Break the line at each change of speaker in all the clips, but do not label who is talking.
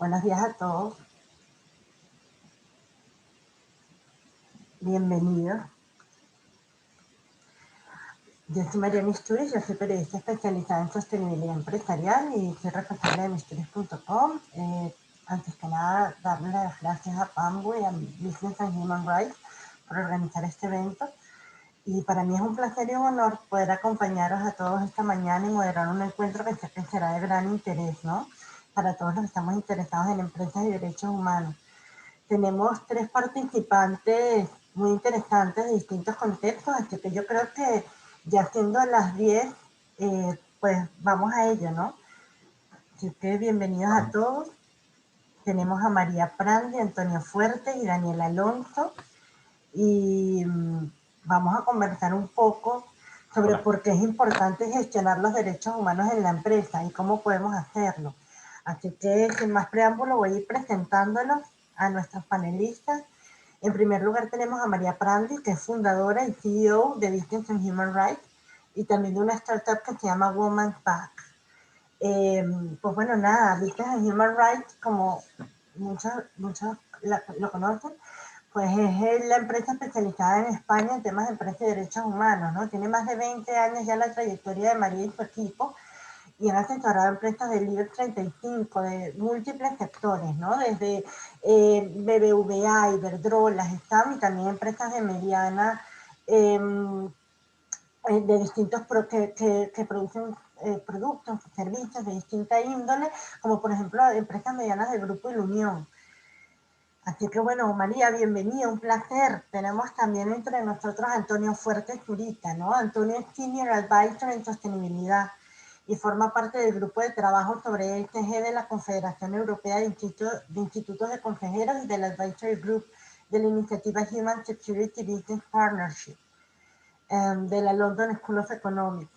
Buenos días a todos. Bienvenidos. Yo soy María Misturis, yo soy periodista especializada en sostenibilidad empresarial y soy responsable de misturis.com. Antes que nada, darle las gracias a Pambu y a Business and Human Rights por organizar este evento. Y para mí es un placer y un honor poder acompañaros a todos esta mañana y moderar un encuentro que sé que será de gran interés, ¿no? Para todos los que estamos interesados en empresas y derechos humanos. Tenemos 3 participantes muy interesantes de distintos contextos, así que yo creo que ya siendo las 10, pues vamos a ello, ¿no? Así que bienvenidos a todos. Tenemos a María Prandi, Antonio Fuerte y Daniel Alonso. Y vamos a conversar un poco sobre por qué es importante gestionar los derechos humanos en la empresa y cómo podemos hacerlo. Así que sin más preámbulo voy a ir presentándolos a nuestros panelistas. En primer lugar tenemos a María Prandi, que es fundadora y CEO de Business and Human Rights y también de una startup que se llama Woman's Back. Pues bueno, nada, Business and Human Rights, como muchos lo conocen, pues es la empresa especializada en España en temas de empresa y derechos humanos, ¿no? Tiene más de 20 años ya la trayectoria de María y su equipo y han asesorado empresas del IBEX 35 de múltiples sectores, ¿no? Desde BBVA, Iberdrola, Gestam y también empresas de mediana, de distintos que producen productos, servicios de distinta índole, como por ejemplo empresas medianas del Grupo La Unión. Así que bueno, María, bienvenida, un placer. Tenemos también entre nosotros a Antonio Fuerte Zurita, ¿no? Antonio es Senior Advisor en Sostenibilidad y forma parte del grupo de trabajo sobre ESG de la Confederación Europea de Institutos de Consejeros y del Advisory Group de la iniciativa Human Security Business Partnership de la London School of Economics.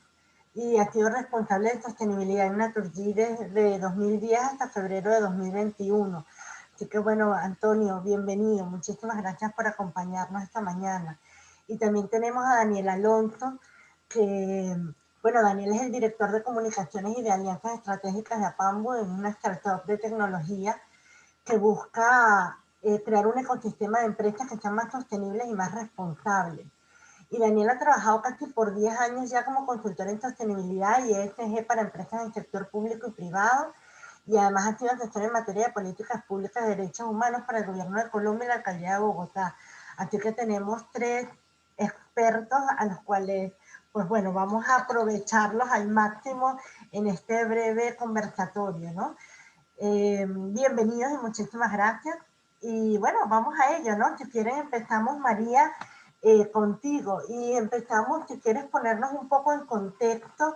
Y ha sido responsable de sostenibilidad en Naturgy desde 2010 hasta febrero de 2021. Así que bueno, Antonio, bienvenido. Muchísimas gracias por acompañarnos esta mañana. Y también tenemos a Daniel Alonso, que, bueno, Daniel es el director de comunicaciones y de alianzas estratégicas de Apambo, en una startup de tecnología que busca crear un ecosistema de empresas que sean más sostenibles y más responsables. Y Daniel ha trabajado casi por 10 años ya como consultor en sostenibilidad y ESG para empresas del sector público y privado, y además ha sido asesor en materia de políticas públicas de derechos humanos para el gobierno de Colombia y la alcaldía de Bogotá. Así que tenemos 3 expertos a los cuales, pues bueno, vamos a aprovecharlos al máximo en este breve conversatorio, ¿no? Bienvenidos y muchísimas gracias. Y bueno, vamos a ello, ¿no? Si quieren empezamos, María, contigo. Y empezamos, si quieres ponernos un poco en contexto,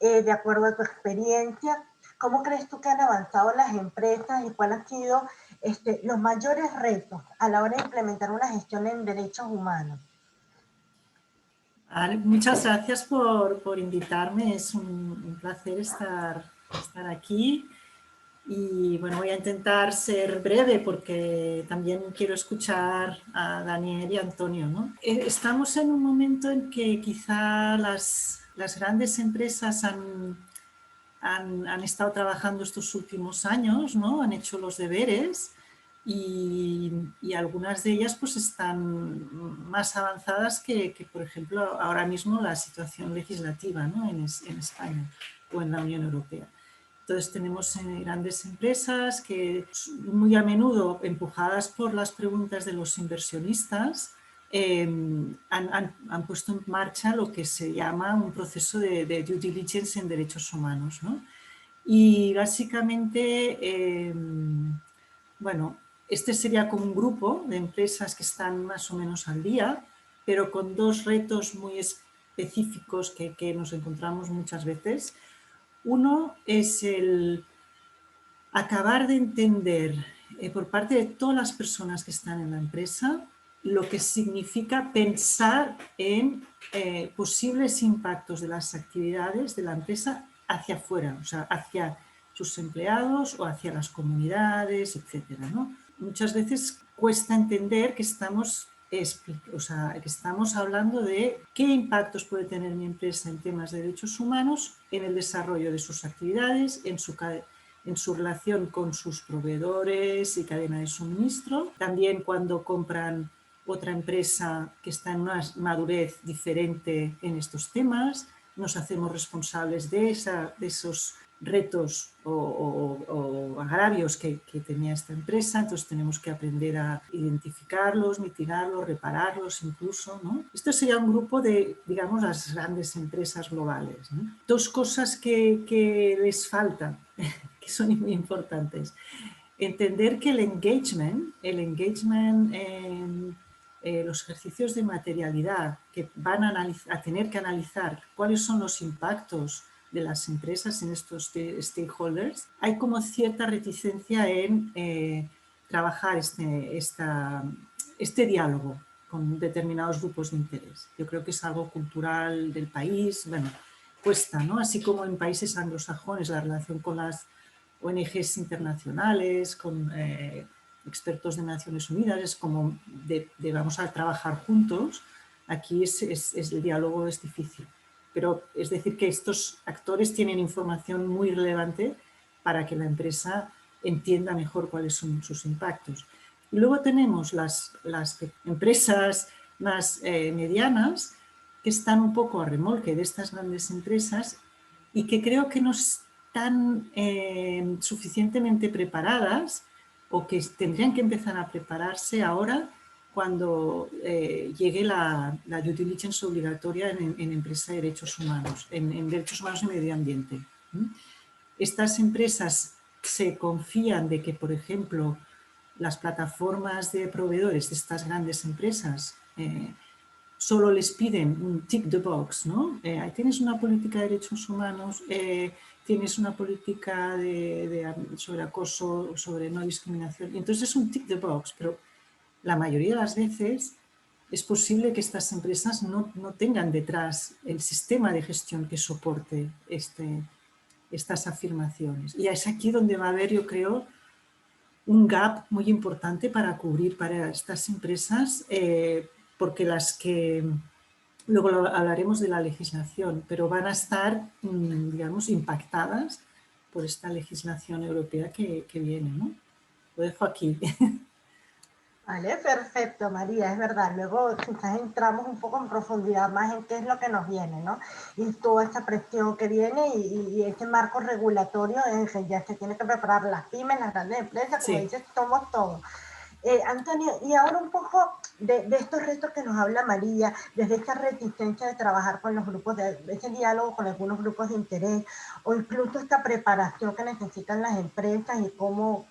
de acuerdo a tu experiencia, ¿cómo crees tú que han avanzado las empresas y cuáles han sido los mayores retos a la hora de implementar una gestión en derechos humanos?
Vale, muchas gracias por invitarme, es un placer estar aquí. Y bueno, voy a intentar ser breve porque también quiero escuchar a Daniel y a Antonio, ¿no? Estamos en un momento en que quizá las grandes empresas han estado trabajando estos últimos años, ¿no? Han hecho los deberes y algunas de ellas pues están más avanzadas que, por ejemplo, ahora mismo la situación legislativa, ¿no? en España o en la Unión Europea. Entonces tenemos grandes empresas que muy a menudo, empujadas por las preguntas de los inversionistas, han puesto en marcha lo que se llama un proceso de due diligence en derechos humanos, ¿no? Y básicamente, bueno, este sería como un grupo de empresas que están más o menos al día, pero con 2 retos muy específicos que nos encontramos muchas veces. Uno es el acabar de entender por parte de todas las personas que están en la empresa lo que significa pensar en posibles impactos de las actividades de la empresa hacia afuera, o sea, hacia sus empleados o hacia las comunidades, etcétera, ¿no? Muchas veces cuesta entender que estamos hablando de qué impactos puede tener mi empresa en temas de derechos humanos en el desarrollo de sus actividades, en su relación con sus proveedores y cadena de suministro. También cuando compran otra empresa que está en una madurez diferente en estos temas, nos hacemos responsables de esos retos o agravios que tenía esta empresa, entonces tenemos que aprender a identificarlos, mitigarlos, repararlos incluso, ¿no? Esto sería un grupo de, digamos, las grandes empresas globales, ¿no? Dos cosas que les faltan, que son muy importantes. Entender que el engagement en los ejercicios de materialidad que van a tener que analizar cuáles son los impactos de las empresas en estos stakeholders, hay como cierta reticencia en trabajar este diálogo con determinados grupos de interés. Yo creo que es algo cultural del país, bueno, cuesta, ¿no? Así como en países anglosajones la relación con las ONGs internacionales, con expertos de Naciones Unidas, es como de vamos a trabajar juntos. Aquí el diálogo es difícil. Pero es decir que estos actores tienen información muy relevante para que la empresa entienda mejor cuáles son sus impactos. Y luego tenemos las empresas más medianas que están un poco a remolque de estas grandes empresas y que creo que no están suficientemente preparadas o que tendrían que empezar a prepararse ahora cuando llegue la due diligence obligatoria en empresa de derechos humanos, en derechos humanos y medio ambiente. Estas empresas se confían de que, por ejemplo, las plataformas de proveedores de estas grandes empresas solo les piden un tick the box, ¿no? Tienes una política de derechos humanos, tienes una política sobre acoso, sobre no discriminación, y entonces es un tick the box, pero la mayoría de las veces es posible que estas empresas no tengan detrás el sistema de gestión que soporte estas afirmaciones. Y es aquí donde va a haber, yo creo, un gap muy importante para cubrir para estas empresas, porque las que, luego hablaremos de la legislación, pero van a estar, digamos, impactadas por esta legislación europea que viene, ¿no? Lo dejo aquí.
Vale, perfecto, María, es verdad. Luego quizás entramos un poco en profundidad más en qué es lo que nos viene, ¿no? Y toda esta presión que viene y este marco regulatorio en que ya se tiene que preparar las pymes, las grandes empresas, como dices, somos todos. Antonio, y ahora un poco de estos retos que nos habla María, desde esta reticencia de trabajar con los grupos, de ese diálogo con algunos grupos de interés, o incluso esta preparación que necesitan las empresas y cómo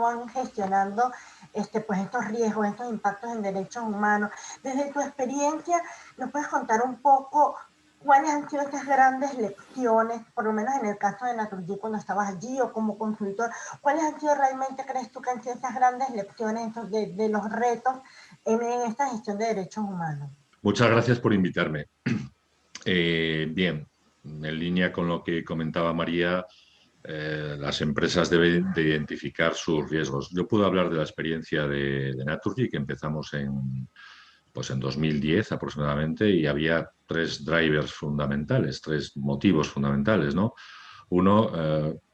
van gestionando pues estos riesgos, estos impactos en derechos humanos. Desde tu experiencia, ¿nos puedes contar un poco cuáles han sido esas grandes lecciones, por lo menos en el caso de Naturgy cuando estabas allí o como consultor, cuáles han sido realmente, crees tú, que han sido esas grandes lecciones de los retos en esta gestión de derechos humanos?
Muchas gracias por invitarme. Bien, en línea con lo que comentaba María, las empresas deben de identificar sus riesgos. Yo puedo hablar de la experiencia de Naturgy, que empezamos en 2010 aproximadamente, y había tres drivers fundamentales, tres motivos fundamentales, ¿no? Uno,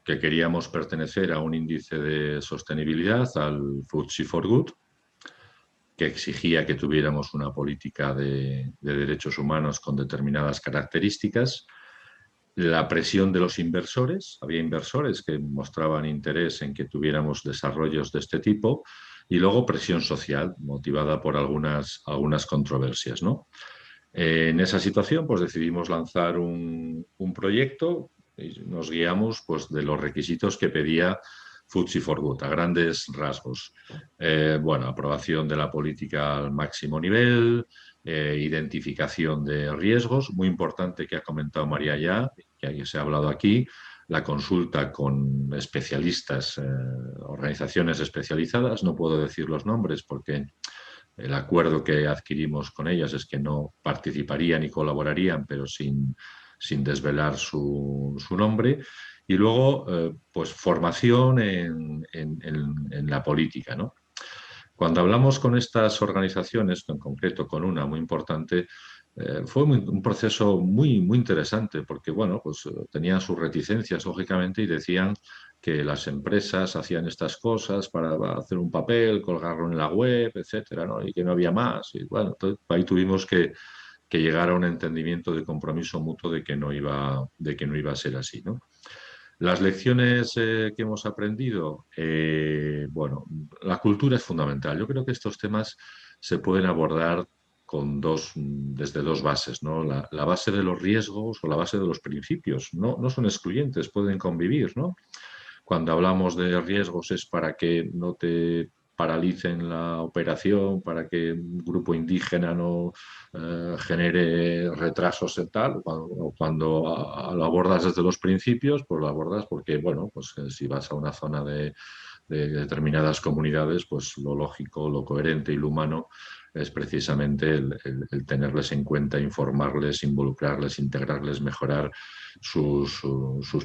que queríamos pertenecer a un índice de sostenibilidad, al FTSE4Good, que exigía que tuviéramos una política de derechos humanos con determinadas características. La presión de los inversores, había inversores que mostraban interés en que tuviéramos desarrollos de este tipo, y luego presión social motivada por algunas controversias, ¿no? En esa situación pues decidimos lanzar un proyecto y nos guiamos pues, de los requisitos que pedía FTSE4Good, a grandes rasgos. Bueno, aprobación de la política al máximo nivel, identificación de riesgos, muy importante que ha comentado María ya, que se ha hablado aquí, la consulta con especialistas, organizaciones especializadas, no puedo decir los nombres porque el acuerdo que adquirimos con ellas es que no participarían y colaborarían, pero sin desvelar su nombre. Y luego, pues formación en la política, ¿no? Cuando hablamos con estas organizaciones, en concreto con una muy importante, fue un proceso muy interesante porque, bueno, pues tenían sus reticencias, lógicamente, y decían que las empresas hacían estas cosas para hacer un papel, colgarlo en la web, etcétera, ¿no? Y que no había más. Y bueno, entonces, ahí tuvimos que llegar a un entendimiento de compromiso mutuo de que no iba a ser así, ¿no? Las lecciones que hemos aprendido, bueno, la cultura es fundamental. Yo creo que estos temas se pueden abordar desde dos bases, ¿no? La base de los riesgos o la base de los principios. No son excluyentes, pueden convivir, ¿no? Cuando hablamos de riesgos es para que no te paralicen la operación, para que un grupo indígena no genere retrasos en tal. Lo abordas desde los principios, pues lo abordas porque, bueno, pues si vas a una zona de determinadas comunidades, pues lo lógico, lo coherente y lo humano es precisamente el tenerles en cuenta, informarles, involucrarles, integrarles, mejorar sus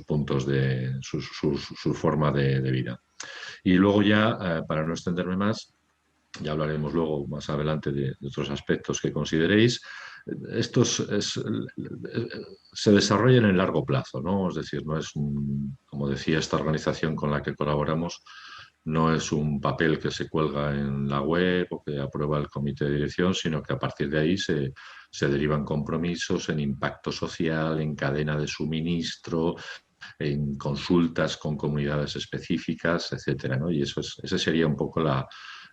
puntos su forma de vida. Y luego ya, para no extenderme más, ya hablaremos luego más adelante de otros aspectos que consideréis. Se desarrollan en largo plazo, ¿no? Es decir, no es como decía esta organización con la que colaboramos, no es un papel que se cuelga en la web o que aprueba el comité de dirección, sino que a partir de ahí se derivan compromisos en impacto social, en cadena de suministro, en consultas con comunidades específicas, etcétera, ¿no? Y esa sería un poco la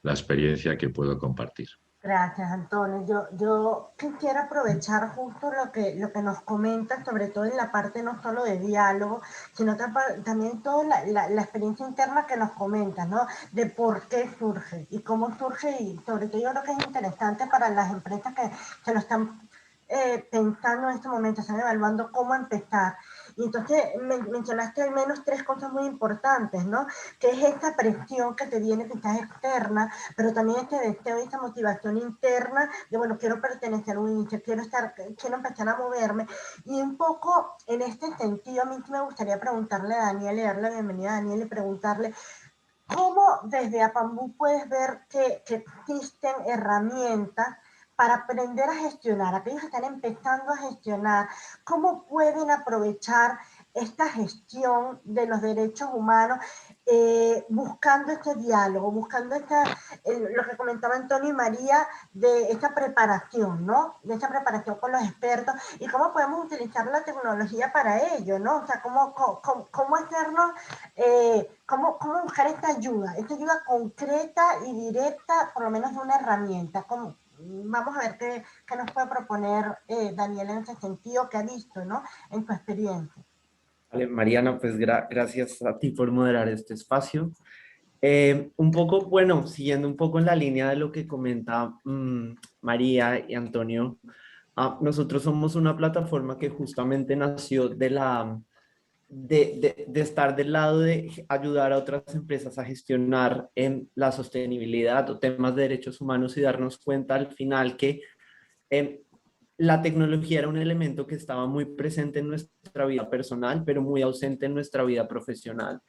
experiencia que puedo compartir.
Gracias, Antonio. Yo quisiera aprovechar justo lo que nos comentas, sobre todo en la parte no solo de diálogo, sino también toda la experiencia interna que nos comentas, ¿no? De por qué surge y cómo surge, y sobre todo yo creo que es interesante para las empresas que lo están pensando en este momento, están evaluando cómo empezar. Y entonces mencionaste al menos tres cosas muy importantes, ¿no? Que es esta presión que te viene quizás externa, pero también este deseo y esta motivación interna de, bueno, quiero pertenecer a un inicio, quiero empezar a moverme. Y un poco en este sentido, a mí me gustaría preguntarle a Daniel, y darle la bienvenida a Daniel y preguntarle, ¿cómo desde Apambú puedes ver que existen herramientas para aprender a gestionar, aquellos que están empezando a gestionar, cómo pueden aprovechar esta gestión de los derechos humanos, buscando este diálogo, buscando lo que comentaba Antonio y María, de esta preparación, ¿no? De esta preparación con los expertos, y cómo podemos utilizar la tecnología para ello, ¿no? O sea, cómo hacernos, cómo buscar esta ayuda concreta y directa, por lo menos de una herramienta. Vamos a ver qué nos puede proponer Daniel en ese sentido, que ha visto, ¿no? En tu experiencia.
Vale, Mariana, pues gracias a ti por moderar este espacio. Un poco, bueno, siguiendo un poco en la línea de lo que comenta María y Antonio, nosotros somos una plataforma que justamente nació de estar del lado de ayudar a otras empresas a gestionar la sostenibilidad o temas de derechos humanos y darnos cuenta al final que la tecnología era un elemento que estaba muy presente en nuestra vida personal, pero muy ausente en nuestra vida profesional.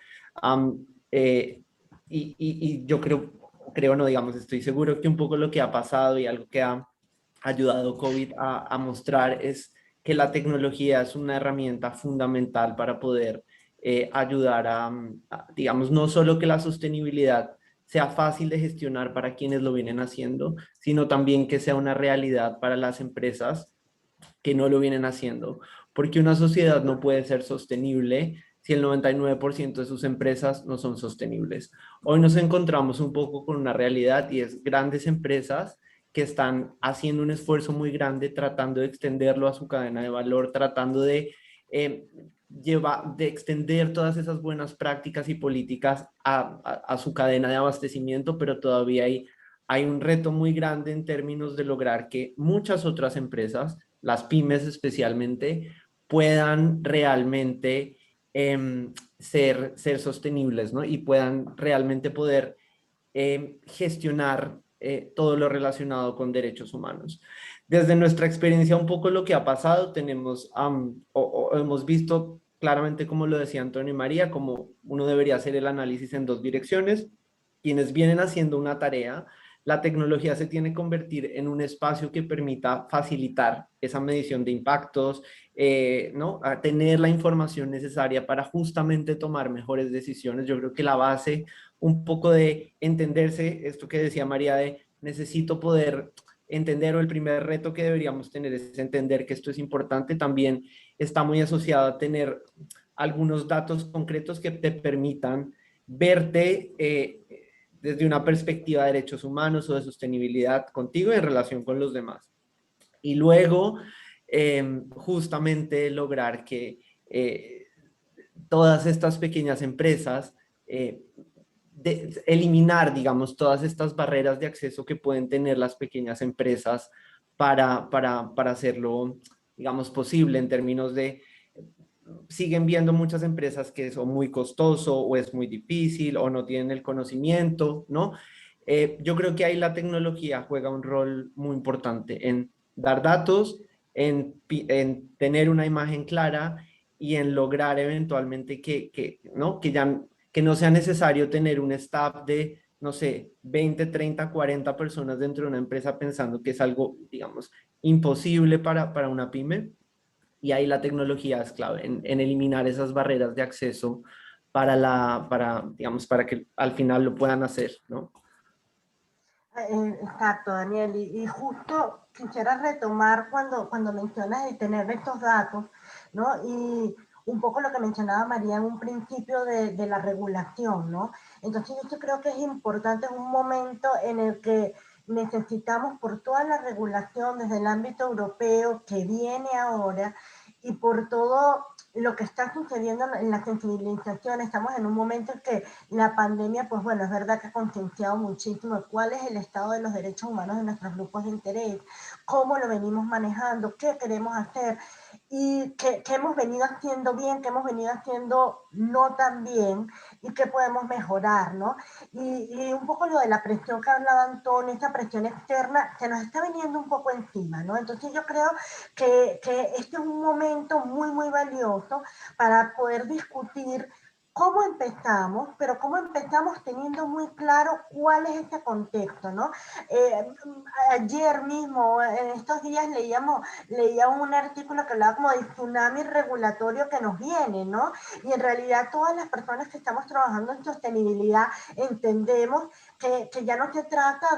Y yo creo, no, digamos, estoy seguro que un poco lo que ha pasado y algo que ha ayudado COVID a mostrar es que la tecnología es una herramienta fundamental para poder ayudar digamos, no solo que la sostenibilidad sea fácil de gestionar para quienes lo vienen haciendo, sino también que sea una realidad para las empresas que no lo vienen haciendo. Porque una sociedad no puede ser sostenible si el 99% de sus empresas no son sostenibles. Hoy nos encontramos un poco con una realidad y es grandes empresas que están haciendo un esfuerzo muy grande tratando de extenderlo a su cadena de valor, tratando de extender todas esas buenas prácticas y políticas a su cadena de abastecimiento, pero todavía hay un reto muy grande en términos de lograr que muchas otras empresas, las pymes especialmente, puedan realmente ser sostenibles, ¿no? Y puedan realmente poder gestionar todo lo relacionado con derechos humanos. Desde nuestra experiencia, un poco lo que ha pasado, tenemos o hemos visto claramente, como lo decía Antonio y María, como uno debería hacer el análisis en dos direcciones. Quienes vienen haciendo una tarea la tecnología se tiene que convertir en un espacio que permita facilitar esa medición de impactos, ¿no? A tener la información necesaria para justamente tomar mejores decisiones. Yo creo que la base un poco de entenderse, esto que decía María, de necesito poder entender, o el primer reto que deberíamos tener es entender que esto es importante, también está muy asociado a tener algunos datos concretos que te permitan verte desde una perspectiva de derechos humanos o de sostenibilidad contigo en relación con los demás. Y luego, justamente lograr que todas estas pequeñas empresas, eliminar, digamos, todas estas barreras de acceso que pueden tener las pequeñas empresas para hacerlo, digamos, posible en términos de siguen viendo muchas empresas que son muy costoso o es muy difícil o no tienen el conocimiento, ¿no? Yo creo que ahí la tecnología juega un rol muy importante en dar datos, en tener una imagen clara y en lograr eventualmente ¿no? Que no sea necesario tener un staff de, no sé, 20, 30, 40 personas dentro de una empresa pensando que es algo, digamos, imposible para una pyme. Y ahí la tecnología es clave en eliminar esas barreras de acceso digamos, para que al final lo puedan hacer, ¿no?
Exacto, Daniel. Y justo quisiera retomar cuando mencionas el tener estos datos, ¿no? Y un poco lo que mencionaba María en un principio de la regulación, ¿no? Entonces yo creo que es importante, es un momento en el que necesitamos por toda la regulación desde el ámbito europeo que viene ahora y por todo lo que está sucediendo en la sensibilización. Estamos en un momento en que la pandemia, pues bueno, es verdad que ha concienciado muchísimo cuál es el estado de los derechos humanos de nuestros grupos de interés, cómo lo venimos manejando, qué queremos hacer y qué hemos venido haciendo bien, qué hemos venido haciendo no tan bien y qué podemos mejorar, ¿no? Y un poco lo de la presión que hablaba Antonio, esta presión externa que nos está viniendo un poco encima, ¿no? Entonces yo creo que este es un momento muy, muy valioso para poder discutir cómo empezamos, pero cómo empezamos teniendo muy claro cuál es este contexto, ¿no? Ayer mismo, en estos días, leía un artículo que hablaba como de tsunami regulatorio que nos viene, ¿no? Y en realidad todas las personas que estamos trabajando en sostenibilidad entendemos que ya no se trata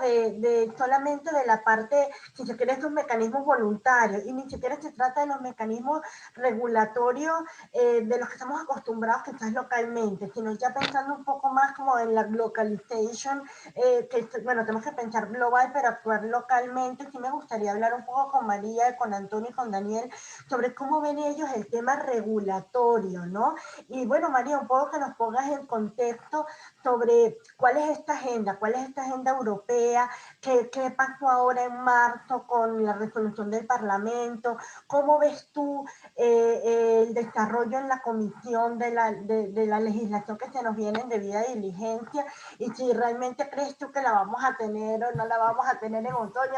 solamente de la parte, si se quiere, estos mecanismos voluntarios, y ni siquiera se trata de los mecanismos regulatorios de los que estamos acostumbrados quizás localmente, sino ya pensando un poco más como en la localization, que bueno, tenemos que pensar global, pero actuar localmente. Sí me gustaría hablar un poco con María, con Antonio y con Daniel sobre cómo ven ellos el tema regulatorio, ¿no? Y bueno, María, un poco que nos pongas en contexto sobre cuál es esta agenda europea, qué pasó ahora en marzo con la resolución del Parlamento, cómo ves tú el desarrollo en la comisión de la legislación que se nos viene en debida diligencia, y si realmente crees tú que la vamos a tener o no la vamos a tener en otoño.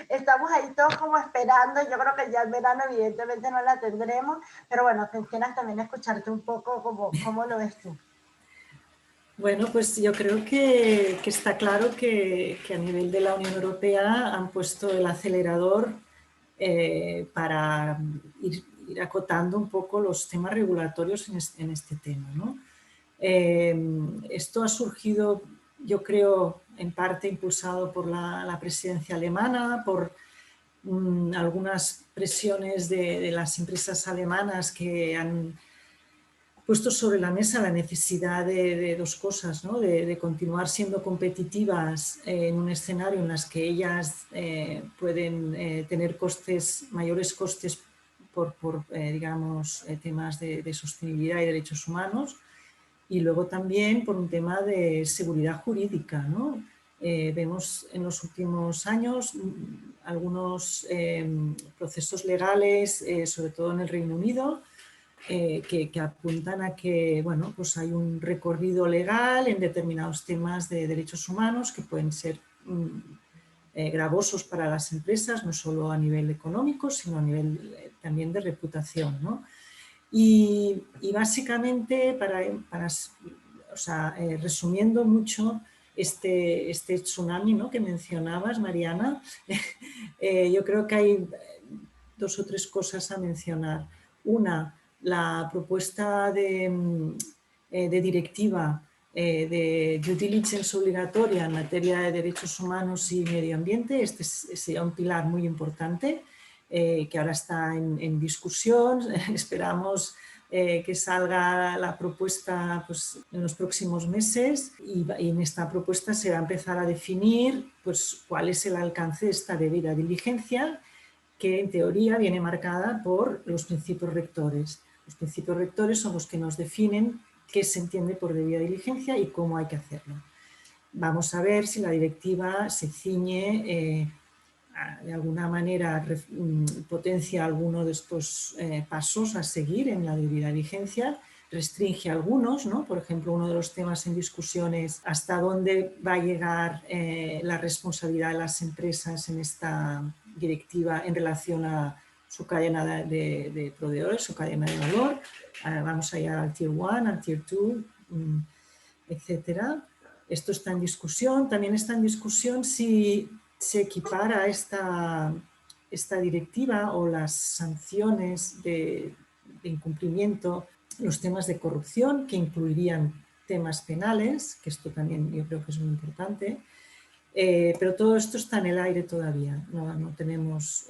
Estamos ahí todos como esperando. Yo creo que ya en verano evidentemente no la tendremos, pero bueno, quisiera también escucharte un poco cómo lo ves tú.
Bueno, pues yo creo que está claro que a nivel de la Unión Europea han puesto el acelerador para ir acotando un poco los temas regulatorios en este tema, ¿no? Esto ha surgido, yo creo, en parte impulsado por la presidencia alemana, por algunas presiones de las empresas alemanas que han puesto sobre la mesa la necesidad de dos cosas, ¿no? De continuar siendo competitivas en un escenario en las que ellas pueden tener mayores costes por digamos, temas de sostenibilidad y derechos humanos, y luego también por un tema de seguridad jurídica, ¿no? Vemos en los últimos años algunos procesos legales, sobre todo en el Reino Unido, que apuntan a que bueno, pues hay un recorrido legal en determinados temas de derechos humanos que pueden ser gravosos para las empresas, no solo a nivel económico, sino a nivel también de reputación, ¿no? Y básicamente, resumiendo mucho, este tsunami, ¿no?, que mencionabas, Mariana, yo creo que hay 2 o 3 cosas a mencionar. Una, la propuesta de directiva de due diligence obligatoria en materia de derechos humanos y medio ambiente. Este sería un pilar muy importante que ahora está en discusión. Esperamos que salga la propuesta pues, en los próximos meses y en esta propuesta se va a empezar a definir pues, cuál es el alcance de esta debida diligencia, que en teoría viene marcada por los principios rectores. Los principios rectores son los que nos definen qué se entiende por debida diligencia y cómo hay que hacerlo. Vamos a ver si la directiva se ciñe de alguna manera potencia alguno de estos pasos a seguir en la debida diligencia, restringe algunos, ¿no? Por ejemplo, uno de los temas en discusión es hasta dónde va a llegar la responsabilidad de las empresas en esta directiva en relación a su cadena de proveedores, su cadena de valor. Vamos a llegar al Tier 1, al Tier 2, etcétera. Esto está en discusión. También está en discusión si se equipara esta directiva o las sanciones de incumplimiento, los temas de corrupción, que incluirían temas penales, que esto también yo creo que es muy importante. Pero todo esto está en el aire todavía, no tenemos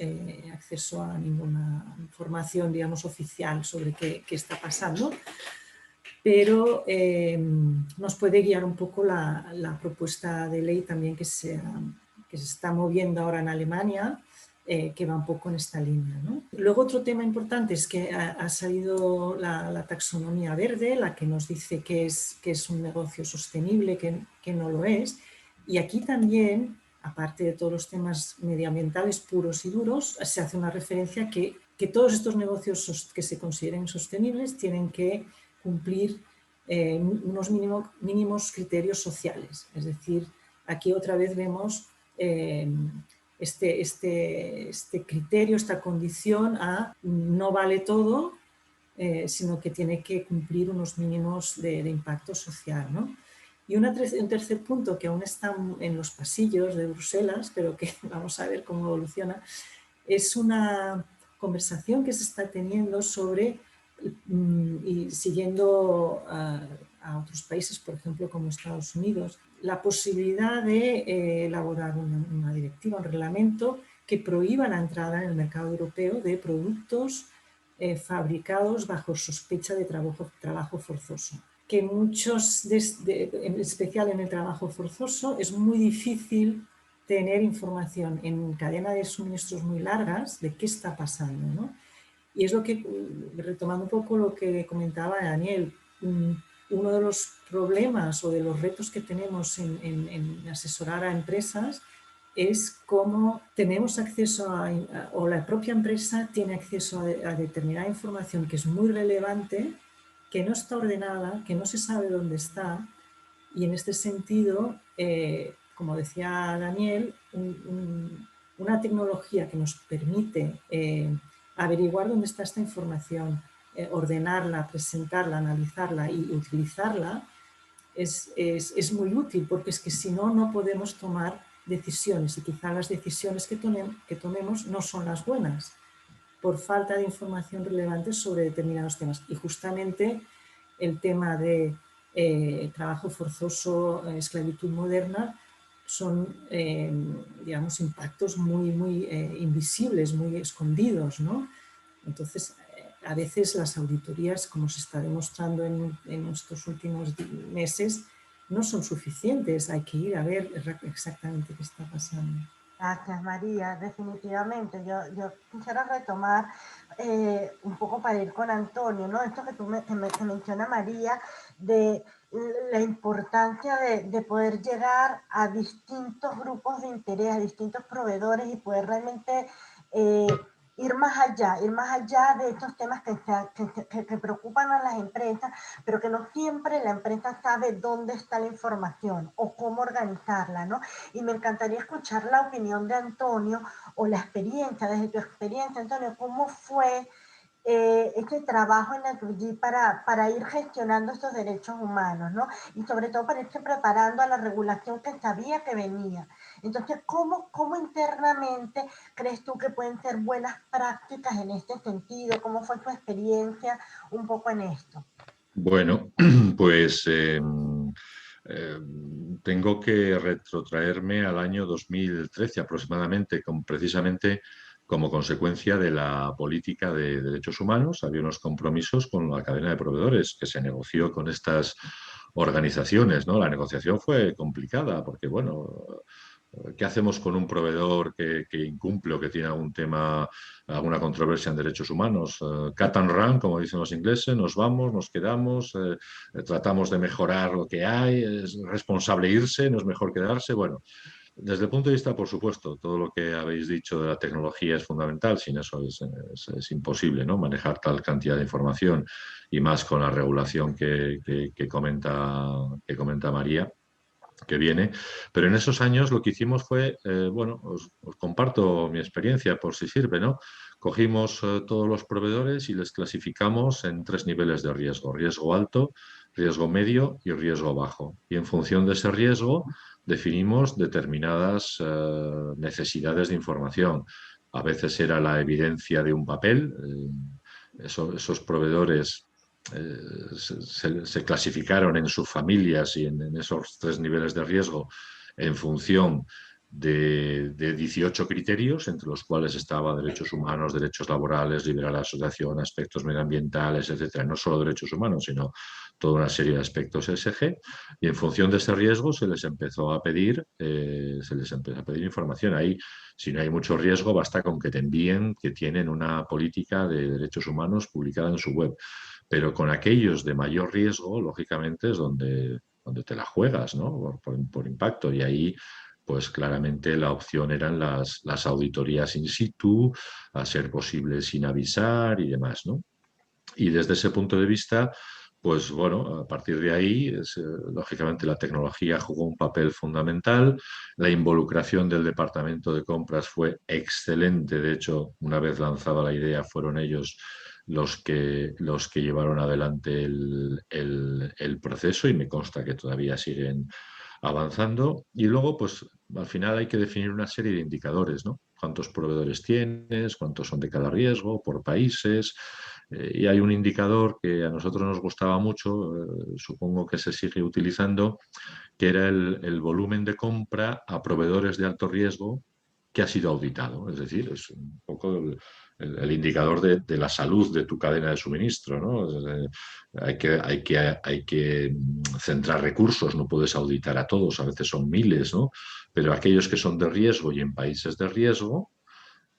acceso a ninguna información, digamos, oficial sobre qué está pasando, pero nos puede guiar un poco la propuesta de ley también que se está moviendo ahora en Alemania, que va un poco en esta línea, ¿no? Luego otro tema importante es que ha salido la taxonomía verde, la que nos dice que es un negocio sostenible, que no lo es. Y aquí también, aparte de todos los temas medioambientales puros y duros, se hace una referencia que todos estos negocios que se consideren sostenibles tienen que cumplir unos mínimos criterios sociales. Es decir, aquí otra vez vemos este criterio, esta condición a no vale todo, sino que tiene que cumplir unos mínimos de impacto social, ¿no? Y un tercer punto que aún está en los pasillos de Bruselas, pero que vamos a ver cómo evoluciona, es una conversación que se está teniendo sobre, y siguiendo a otros países, por ejemplo, como Estados Unidos, la posibilidad de elaborar una directiva, un reglamento que prohíba la entrada en el mercado europeo de productos fabricados bajo sospecha de trabajo forzoso. Que muchos, en especial en el trabajo forzoso, es muy difícil tener información en cadena de suministros muy largas de qué está pasando, ¿no? Y es lo que, retomando un poco lo que comentaba Daniel, uno de los problemas o de los retos que tenemos en asesorar a empresas es cómo tenemos acceso o la propia empresa tiene acceso a determinada información que es muy relevante, que no está ordenada, que no se sabe dónde está, y en este sentido, como decía Daniel, una tecnología que nos permite averiguar dónde está esta información, ordenarla, presentarla, analizarla y utilizarla, es muy útil, porque es que si no, no podemos tomar decisiones, y quizá las decisiones que tomemos no son las buenas, por falta de información relevante sobre determinados temas. Y justamente el tema de trabajo forzoso, esclavitud moderna, son, digamos, impactos muy invisibles, muy escondidos, ¿no? Entonces, a veces las auditorías, como se está demostrando en estos últimos meses, no son suficientes. Hay que ir a ver exactamente qué está pasando.
Gracias, María. Definitivamente. Yo quisiera retomar un poco para ir con Antonio, ¿no? Esto que menciona María, de la importancia de poder llegar a distintos grupos de interés, a distintos proveedores y poder realmente ir más allá de estos temas que preocupan a las empresas, pero que no siempre la empresa sabe dónde está la información o cómo organizarla, ¿no? Y me encantaría escuchar la opinión de Antonio o la experiencia, desde tu experiencia, Antonio, ¿cómo fue este trabajo en la CRUGI para ir gestionando estos derechos humanos, ¿no? Y sobre todo para irse preparando a la regulación que sabía que venía. Entonces, ¿cómo internamente crees tú que pueden ser buenas prácticas en este sentido? ¿Cómo fue tu experiencia un poco en esto?
Bueno, pues tengo que retrotraerme al año 2013 aproximadamente, precisamente como consecuencia de la política de derechos humanos. Había unos compromisos con la cadena de proveedores que se negoció con estas organizaciones, ¿no? La negociación fue complicada porque, bueno, ¿qué hacemos con un proveedor que incumple o que tiene algún tema, alguna controversia en derechos humanos? Cut and run, como dicen los ingleses, nos vamos, nos quedamos, tratamos de mejorar lo que hay, es responsable irse, no es mejor quedarse. Bueno, desde el punto de vista, por supuesto, todo lo que habéis dicho de la tecnología es fundamental, sin eso es imposible, ¿no? Manejar tal cantidad de información y más con la regulación que comenta María, que viene, pero en esos años lo que hicimos fue, bueno, os comparto mi experiencia por si sirve, ¿no? Cogimos todos los proveedores y les clasificamos en 3 niveles de riesgo: riesgo alto, riesgo medio y riesgo bajo. Y en función de ese riesgo definimos determinadas necesidades de información. A veces era la evidencia de un papel, esos proveedores se clasificaron en subfamilias y en esos 3 niveles de riesgo en función de 18 criterios, entre los cuales estaba derechos humanos, derechos laborales, libertad de asociación, aspectos medioambientales, etcétera. No solo derechos humanos, sino toda una serie de aspectos ESG. Y en función de ese riesgo se les empezó a pedir información. Ahí, si no hay mucho riesgo, basta con que te envíen que tienen una política de derechos humanos publicada en su web. Pero con aquellos de mayor riesgo, lógicamente, es donde te la juegas, ¿no? Por impacto. Y ahí, pues claramente la opción eran las auditorías in situ, a ser posible sin avisar y demás, ¿no? Y desde ese punto de vista, pues bueno, a partir de ahí, lógicamente la tecnología jugó un papel fundamental, la involucración del departamento de compras fue excelente. De hecho, una vez lanzada la idea, fueron ellos los que llevaron adelante el proceso, y me consta que todavía siguen avanzando. Y luego, pues al final hay que definir una serie de indicadores, ¿no? ¿Cuántos proveedores tienes? ¿Cuántos son de cada riesgo? ¿Por países? Y hay un indicador que a nosotros nos gustaba mucho, supongo que se sigue utilizando, que era el volumen de compra a proveedores de alto riesgo que ha sido auditado. Es decir, es un poco el indicador de la salud de tu cadena de suministro, ¿no? Hay que centrar recursos, no puedes auditar a todos, a veces son miles, ¿no? Pero aquellos que son de riesgo y en países de riesgo,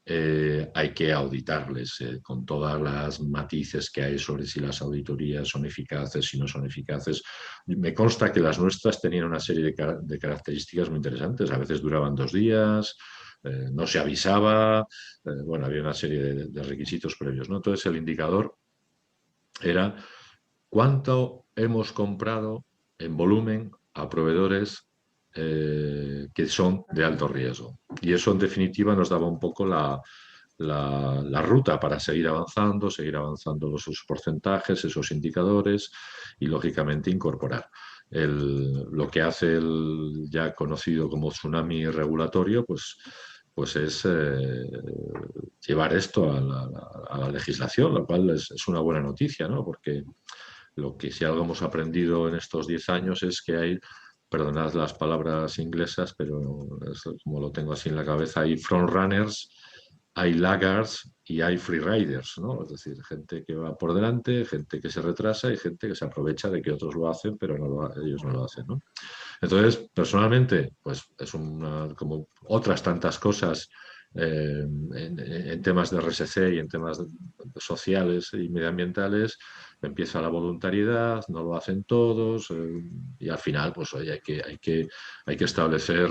hay que auditarles con todas las matices que hay sobre si las auditorías son eficaces, si no son eficaces. Me consta que las nuestras tenían una serie de características muy interesantes. A veces duraban 2 días, no se avisaba, bueno, había una serie de requisitos previos, ¿no? Entonces el indicador era cuánto hemos comprado en volumen a proveedores que son de alto riesgo. Y eso en definitiva nos daba un poco la ruta para seguir avanzando esos porcentajes, esos indicadores y lógicamente incorporar. Lo que hace el ya conocido como tsunami regulatorio, pues es llevar esto a la legislación, lo cual es una buena noticia, ¿no? Porque si algo hemos aprendido en estos 10 años es que hay, perdonad las palabras inglesas, pero es como lo tengo así en la cabeza, hay frontrunners, hay laggards y hay freeriders, ¿no? Es decir, gente que va por delante, gente que se retrasa y gente que se aprovecha de que otros lo hacen, pero ellos no lo hacen, ¿no? Entonces, personalmente, pues es como otras tantas cosas en temas de RSC y en temas sociales y medioambientales. Empieza la voluntariedad, no lo hacen todos, y al final, pues oye, hay que establecer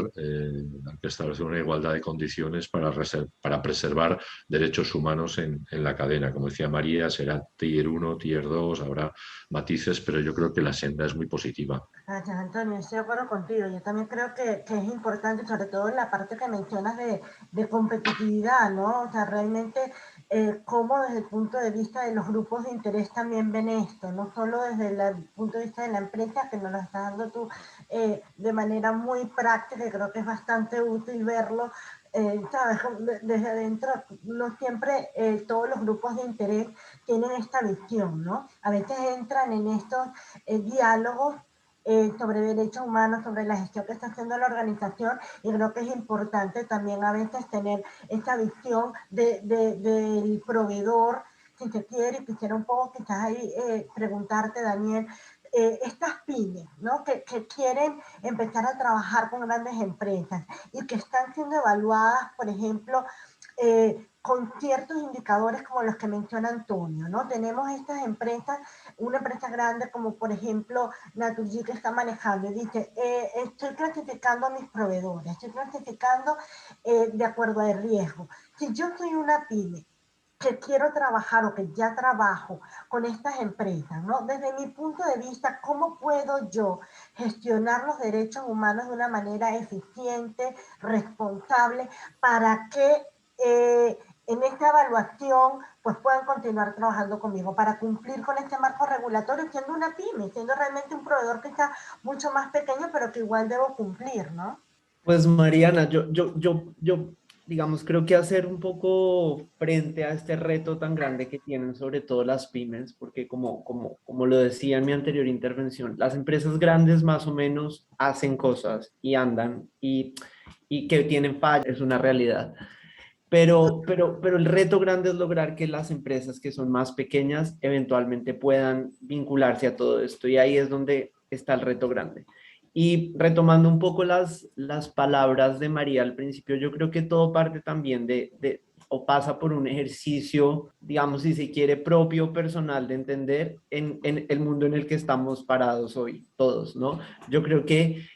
una igualdad de condiciones para preservar derechos humanos en la cadena. Como decía María, será Tier 1, Tier 2, habrá matices, pero yo creo que la senda es muy positiva.
Gracias, Antonio, estoy de acuerdo contigo. Yo también creo que es importante, sobre todo en la parte que mencionas de competitividad, ¿no? O sea, realmente cómo desde el punto de vista de los grupos de interés también ven esto, no solo desde el punto de vista de la empresa, que nos lo estás dando tú de manera muy práctica, y creo que es bastante útil verlo, ¿sabes? Desde adentro, no siempre todos los grupos de interés tienen esta visión, ¿no? A veces entran en estos diálogos sobre derechos humanos, sobre la gestión que está haciendo la organización, y creo que es importante también a veces tener esa visión del proveedor, si se quiere. Y quisiera un poco quizás ahí preguntarte, Daniel, estas pymes, ¿no? que quieren empezar a trabajar con grandes empresas y que están siendo evaluadas, por ejemplo, con ciertos indicadores como los que menciona Antonio, ¿no? Tenemos estas empresas, una empresa grande como por ejemplo Naturgy, que está manejando y dice, estoy clasificando a mis proveedores, estoy clasificando de acuerdo al riesgo. Si yo soy una pyme que quiero trabajar o que ya trabajo con estas empresas, ¿no? Desde mi punto de vista, ¿cómo puedo yo gestionar los derechos humanos de una manera eficiente, responsable, para que en esta evaluación pues puedan continuar trabajando conmigo, para cumplir con este marco regulatorio, siendo una pyme, siendo realmente un proveedor que está mucho más pequeño, pero que igual debo cumplir, ¿no?
Pues Mariana, yo, digamos, creo que hacer un poco frente a este reto tan grande que tienen sobre todo las pymes, porque como lo decía en mi anterior intervención, las empresas grandes más o menos hacen cosas y andan y que tienen fallas, es una realidad. Pero el reto grande es lograr que las empresas que son más pequeñas eventualmente puedan vincularse a todo esto, y ahí es donde está el reto grande. Y retomando un poco las palabras de María al principio, yo creo que todo parte también o pasa por un ejercicio, digamos, si se quiere, propio, personal, de entender en el mundo en el que estamos parados hoy, todos, ¿no? Yo creo que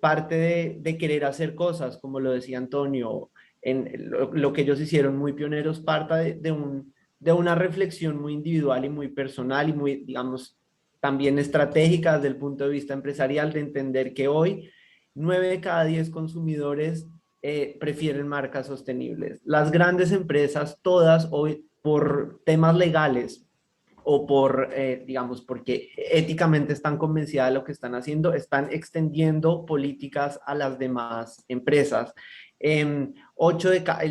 parte de querer hacer cosas, como lo decía Antonio, en lo que ellos hicieron muy pioneros, parta de una reflexión muy individual y muy personal y muy, digamos, también estratégica desde el punto de vista empresarial, de entender que hoy 9 de cada 10 consumidores prefieren marcas sostenibles. Las grandes empresas, todas hoy, por temas legales o digamos, porque éticamente están convencidas de lo que están haciendo, están extendiendo políticas a las demás empresas. El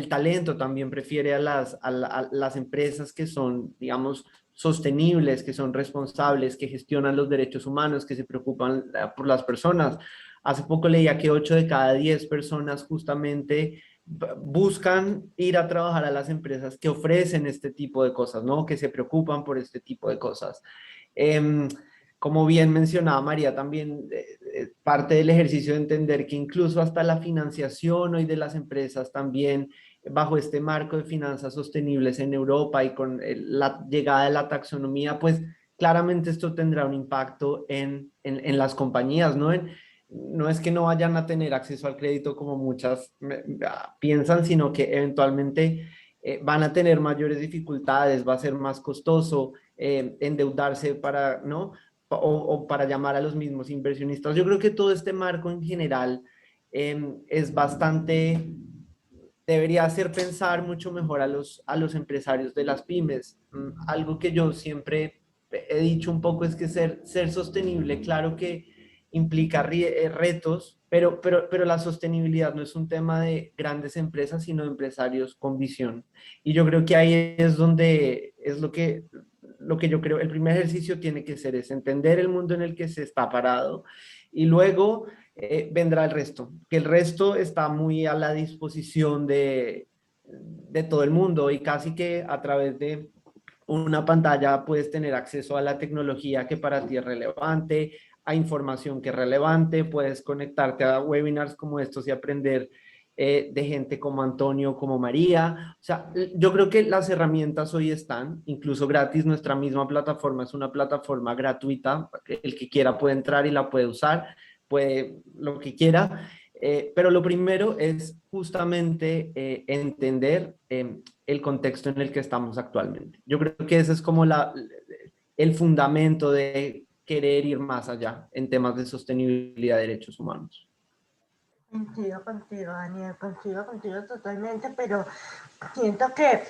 talento también prefiere a las empresas que son, digamos, sostenibles, que son responsables, que gestionan los derechos humanos, que se preocupan por las personas. Hace poco leía que 8 de cada 10 personas justamente buscan ir a trabajar a las empresas que ofrecen este tipo de cosas, ¿no? Que se preocupan por este tipo de cosas. Eh, Como bien mencionaba María, también parte del ejercicio de entender que incluso hasta la financiación hoy de las empresas también, bajo este marco de finanzas sostenibles en Europa y con la llegada de la taxonomía, pues claramente esto tendrá un impacto en las compañías, ¿no? No es que no vayan a tener acceso al crédito como muchas piensan, sino que eventualmente van a tener mayores dificultades, va a ser más costoso endeudarse para, ¿no? O para llamar a los mismos inversionistas. Yo creo que todo este marco en general es bastante, debería hacer pensar mucho mejor a los empresarios de las pymes. Algo que yo siempre he dicho un poco es que ser sostenible, claro que implica retos, pero la sostenibilidad no es un tema de grandes empresas, sino de empresarios con visión. Y yo creo que ahí es donde es lo que yo creo, el primer ejercicio tiene que ser es entender el mundo en el que se está parado, y luego vendrá el resto, que el resto está muy a la disposición de todo el mundo, y casi que a través de una pantalla puedes tener acceso a la tecnología que para ti es relevante, a información que es relevante, puedes conectarte a webinars como estos y aprender de gente como Antonio, como María. O sea, yo creo que las herramientas hoy están, incluso gratis. Nuestra misma plataforma es una plataforma gratuita, el que quiera puede entrar y la puede usar, puede lo que quiera. Pero lo primero es justamente entender el contexto en el que estamos actualmente. Yo creo que ese es como el fundamento de querer ir más allá en temas de sostenibilidad de derechos humanos.
Coincido contigo, Daniel, coincido contigo totalmente, pero siento que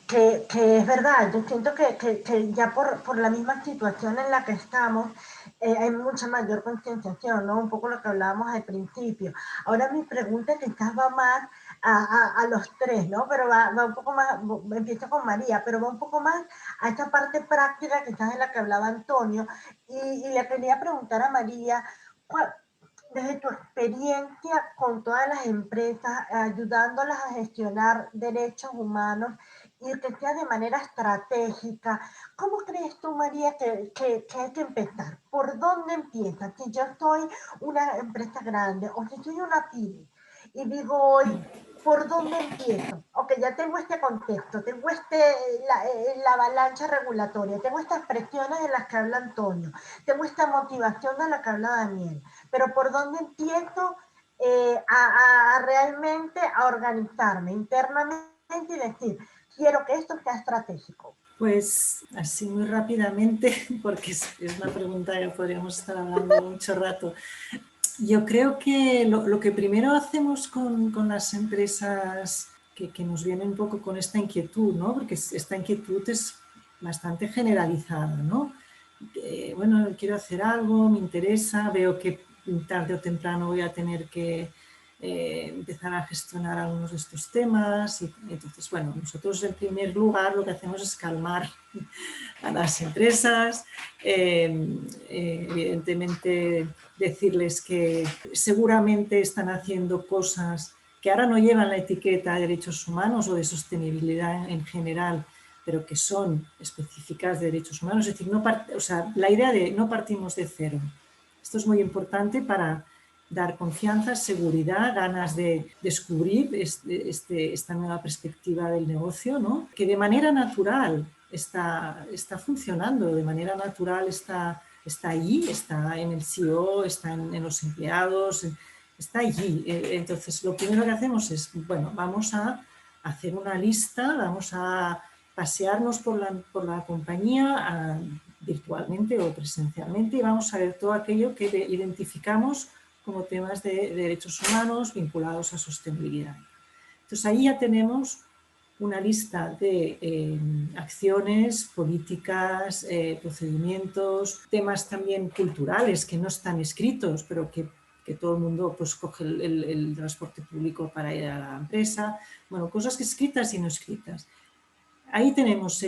que es verdad, yo siento que ya por la misma situación en la que estamos, hay mucha mayor concienciación, ¿no? Un poco lo que hablábamos al principio. Ahora mi pregunta quizás va más a los tres, ¿no? Pero va un poco más, empiezo con María, pero va un poco más a esta parte práctica quizás de la que hablaba Antonio. Y le quería preguntar a María, desde tu experiencia con todas las empresas, ayudándolas a gestionar derechos humanos y que sea de manera estratégica, ¿cómo crees tú, María, que hay que empezar? ¿Por dónde empieza? Si yo soy una empresa grande o si soy una pyme y digo hoy, ¿por dónde empiezo? Ok, ya tengo este contexto, tengo la avalancha regulatoria, tengo estas presiones de las que habla Antonio, tengo esta motivación de la que habla Daniel, pero ¿por dónde empiezo realmente a organizarme internamente y decir, quiero que esto sea estratégico?
Pues así muy rápidamente, porque es una pregunta que podríamos estar hablando mucho rato. Yo creo que lo que primero hacemos con las empresas que nos vienen un poco con esta inquietud, ¿no? Porque esta inquietud es bastante generalizada, ¿no? Bueno, quiero hacer algo, me interesa, veo que tarde o temprano voy a tener que empezar a gestionar algunos de estos temas. Y entonces, bueno, nosotros en primer lugar lo que hacemos es calmar a las empresas, evidentemente decirles que seguramente están haciendo cosas que ahora no llevan la etiqueta de derechos humanos o de sostenibilidad en general, pero que son específicas de derechos humanos. Es decir, la idea de no partimos de cero. Esto es muy importante para dar confianza, seguridad, ganas de descubrir esta nueva perspectiva del negocio, ¿no? Que de manera natural está funcionando, de manera natural está allí, está en el CEO, está en los empleados, está allí. Entonces, lo primero que hacemos es, bueno, vamos a hacer una lista, vamos a pasearnos por la compañía virtualmente o presencialmente y vamos a ver todo aquello que identificamos como temas de derechos humanos vinculados a sostenibilidad. Entonces ahí ya tenemos una lista de acciones, políticas, procedimientos, temas también culturales que no están escritos, pero que todo el mundo pues, coge el transporte público para ir a la empresa. Bueno, cosas escritas y no escritas. Ahí tenemos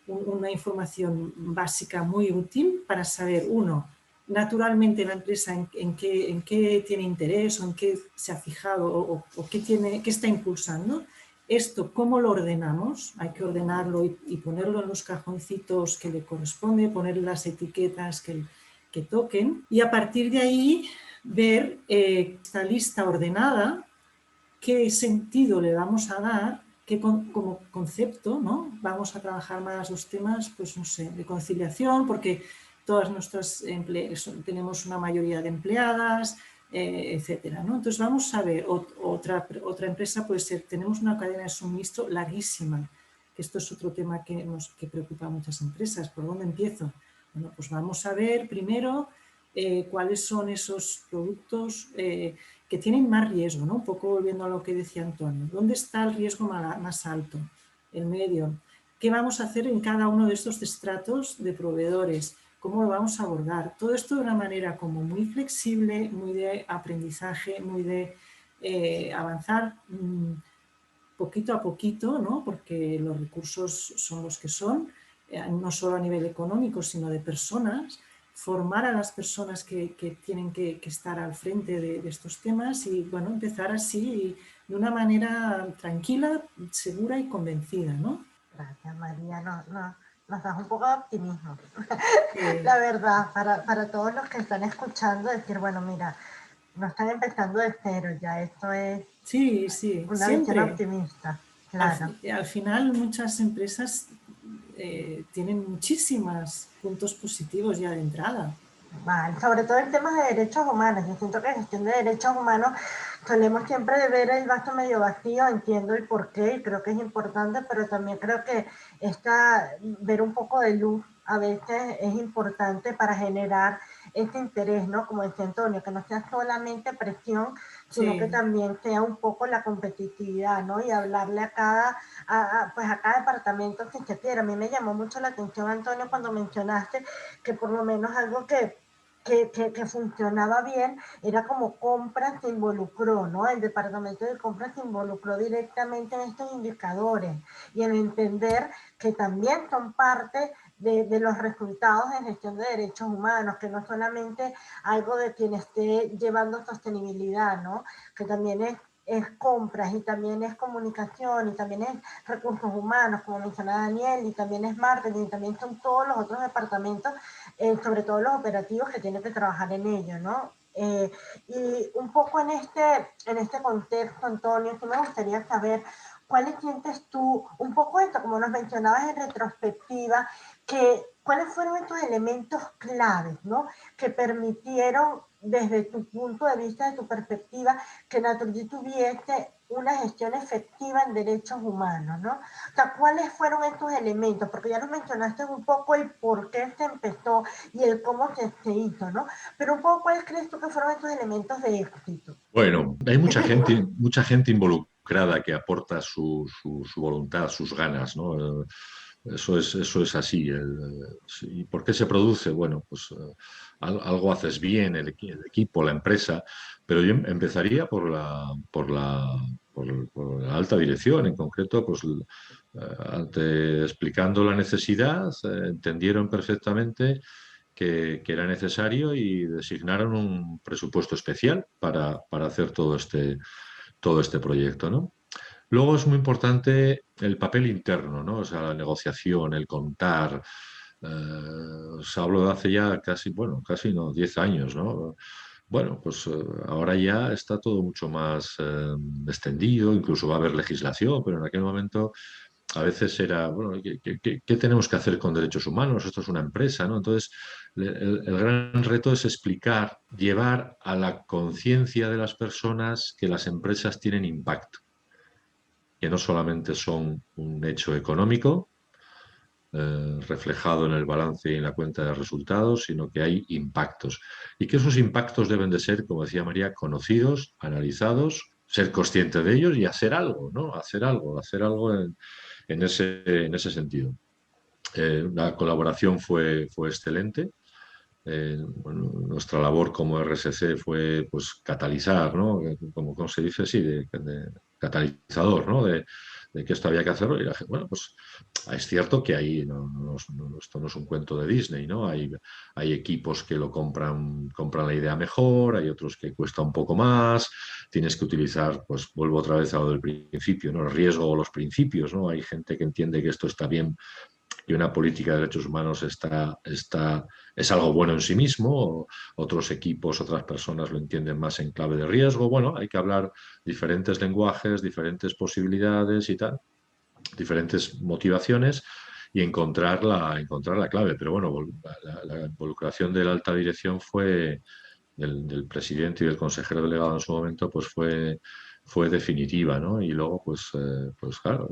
una información básica muy útil para saber, uno, naturalmente la empresa en qué tiene interés o en qué se ha fijado o qué está impulsando. Esto, ¿cómo lo ordenamos? Hay que ordenarlo y ponerlo en los cajoncitos que le corresponde, ponerle las etiquetas que toquen y a partir de ahí ver esta lista ordenada, qué sentido le vamos a dar, como concepto, ¿no? Vamos a trabajar más los temas, pues no sé, de conciliación, porque todas nuestras tenemos una mayoría de empleadas, etcétera, ¿no? Entonces vamos a ver, otra empresa puede ser, tenemos una cadena de suministro larguísima, que esto es otro tema que preocupa a muchas empresas. ¿Por dónde empiezo? Bueno, pues vamos a ver primero cuáles son esos productos que tienen más riesgo, ¿no? Un poco volviendo a lo que decía Antonio. ¿Dónde está el riesgo más alto? El medio. ¿Qué vamos a hacer en cada uno de estos estratos de proveedores? ¿Cómo lo vamos a abordar? Todo esto de una manera como muy flexible, muy de aprendizaje, muy de avanzar poquito a poquito, ¿no? Porque los recursos son los que son, no solo a nivel económico, sino de personas. Formar a las personas que tienen que estar al frente de estos temas y, bueno, empezar así de una manera tranquila, segura y convencida, ¿no?
Gracias, María. Nos das un poco de optimismo. La verdad, para todos los que están escuchando, decir, bueno, mira, no están empezando de cero ya, esto es
sí,
una
siempre.
visión optimista. Claro.
Al final muchas empresas tienen muchísimos puntos positivos ya de entrada.
Vale, sobre todo en temas de derechos humanos. Yo siento que en gestión de derechos humanos solemos siempre ver el vaso medio vacío, entiendo el porqué y creo que es importante, pero también creo que ver un poco de luz a veces es importante para generar ese interés, ¿no? Como decía Antonio, que no sea solamente presión, sino que
Sí.
también sea un poco la competitividad, ¿no? Y hablarle a cada, pues a cada departamento que se quiera. A mí me llamó mucho la atención, Antonio, cuando mencionaste que por lo menos algo que funcionaba bien era como compras se involucró, ¿no? El departamento de compras se involucró directamente en estos indicadores y en entender que también son parte de los resultados en gestión de derechos humanos, que no solamente algo de quien esté llevando sostenibilidad, ¿no? Que también es compras y también es comunicación y también es recursos humanos, como mencionaba Daniel, y también es marketing, y también son todos los otros departamentos, sobre todo los operativos que tienen que trabajar en ello, ¿no? Y un poco en este contexto, Antonio, sí me gustaría saber cuáles sientes tú, un poco esto, como nos mencionabas en retrospectiva, cuáles fueron estos elementos claves, ¿no? Que permitieron, desde tu punto de vista, de tu perspectiva, que Naturgy tuviese una gestión efectiva en derechos humanos, ¿no? O sea, ¿cuáles fueron estos elementos? Porque ya nos mencionaste un poco el por qué se empezó y el cómo se hizo, ¿no? Pero un poco, ¿cuáles crees tú que fueron estos elementos de éxito?
Bueno, hay mucha gente involucrada que aporta su voluntad, sus ganas, ¿no? Eso es así. ¿Y por qué se produce? Bueno, pues algo haces bien, el equipo, la empresa, pero yo empezaría por la alta dirección, en concreto, pues explicando la necesidad, entendieron perfectamente que era necesario y designaron un presupuesto especial para hacer todo este proyecto, ¿no? Luego es muy importante el papel interno, ¿no? O sea, la negociación, el contar. Os hablo de hace ya casi, bueno, casi no, 10 años, ¿no? Bueno, pues ahora ya está todo mucho más extendido, incluso va a haber legislación, pero en aquel momento a veces era, bueno, ¿qué tenemos que hacer con derechos humanos? Esto es una empresa, ¿no? Entonces, el gran reto es explicar, llevar a la conciencia de las personas que las empresas tienen impacto, que no solamente son un hecho económico reflejado en el balance y en la cuenta de resultados, sino que hay impactos. Y que esos impactos deben de ser, como decía María, conocidos, analizados, ser consciente de ellos y hacer algo, ¿no? Hacer algo en ese sentido. La colaboración fue excelente. Bueno, nuestra labor como RSC fue pues catalizar, ¿no? Como se dice, sí, de catalizador, ¿no? De que esto había que hacerlo y la gente, bueno, pues es cierto que ahí esto no es un cuento de Disney, ¿no? Hay equipos que lo compran la idea mejor, hay otros que cuesta un poco más, tienes que utilizar, pues vuelvo otra vez a lo del principio, ¿no? El riesgo o los principios, ¿no? Hay gente que entiende que esto está bien y una política de derechos humanos es algo bueno en sí mismo, otros equipos, otras personas lo entienden más en clave de riesgo. Bueno, hay que hablar diferentes lenguajes, diferentes posibilidades y tal, diferentes motivaciones y encontrar la clave. Pero bueno, la involucración de la alta dirección fue del presidente y del consejero delegado en su momento, pues fue definitiva, ¿no? Y luego, pues claro,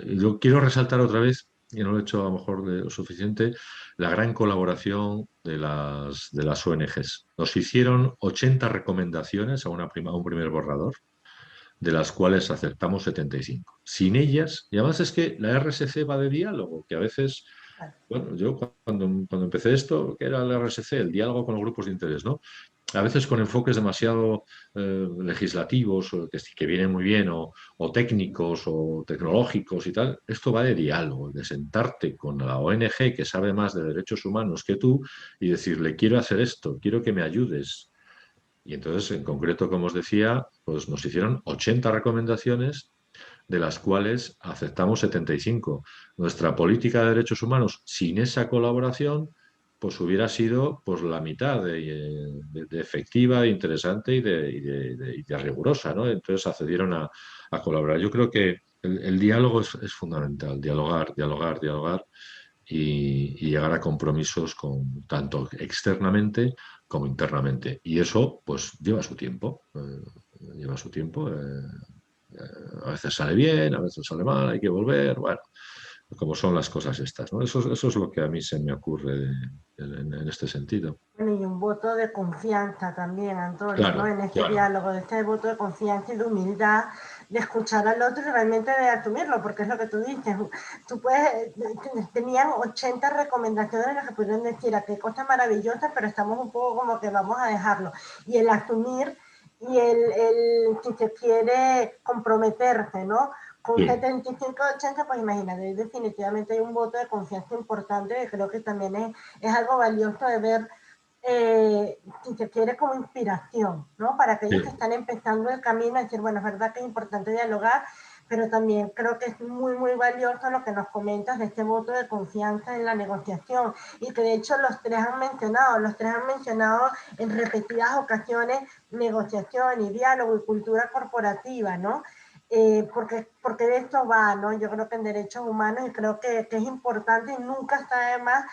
yo quiero resaltar otra vez, y no lo he hecho a lo mejor de lo suficiente, la gran colaboración de las ONGs. Nos hicieron 80 recomendaciones a un primer borrador, de las cuales aceptamos 75. Sin ellas, y además es que la RSC va de diálogo, que a veces, bueno, yo cuando empecé esto, que era la RSC, el diálogo con los grupos de interés, ¿no? A veces con enfoques demasiado legislativos, que vienen muy bien, o técnicos, o tecnológicos y tal. Esto va de diálogo, de sentarte con la ONG que sabe más de derechos humanos que tú y decirle, quiero hacer esto, quiero que me ayudes. Y entonces, en concreto, como os decía, pues nos hicieron 80 recomendaciones, de las cuales aceptamos 75. Nuestra política de derechos humanos, sin esa colaboración, pues hubiera sido pues la mitad de efectiva, de interesante y de rigurosa, ¿no? Entonces accedieron a colaborar. Yo creo que el diálogo es fundamental, dialogar y llegar a compromisos tanto externamente como internamente. Y eso pues lleva su tiempo, lleva su tiempo. A veces sale bien, a veces sale mal, hay que volver, bueno, como son las cosas estas, ¿no? Eso es lo que a mí se me ocurre en este sentido.
Bueno, un voto de confianza también, Antonio,
Claro,
¿no? En este
claro.
diálogo, de este voto de confianza y de humildad, de escuchar al otro y realmente de asumirlo, porque es lo que tú dices. Tú puedes, tenían 80 recomendaciones en las que pudieron decir a qué cosa maravillosa, pero estamos un poco como que vamos a dejarlo. Y el asumir y si se quiere comprometerse, ¿no? Con
Sí.
75-80, pues imagínate, definitivamente hay un voto de confianza importante que creo que también es algo valioso de ver, si se quiere, como inspiración, ¿no? Para aquellos que
Sí.
están empezando el camino, decir, bueno, es verdad que es importante dialogar, pero también creo que es muy, muy valioso lo que nos comentas de este voto de confianza en la negociación y que de hecho los tres han mencionado en repetidas ocasiones negociación y diálogo y cultura corporativa, ¿no? Porque de esto va, ¿no? Yo creo que en derechos humanos y creo que es importante y nunca está de más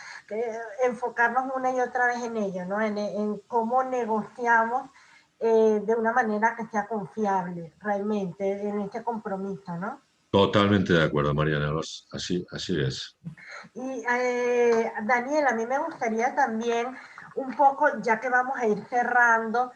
enfocarnos una y otra vez en ello, ¿no? En cómo negociamos de una manera que sea confiable realmente en este compromiso, ¿no?
Totalmente de acuerdo, Mariana. Así es.
Y Daniel, a mí me gustaría también un poco, ya que vamos a ir cerrando,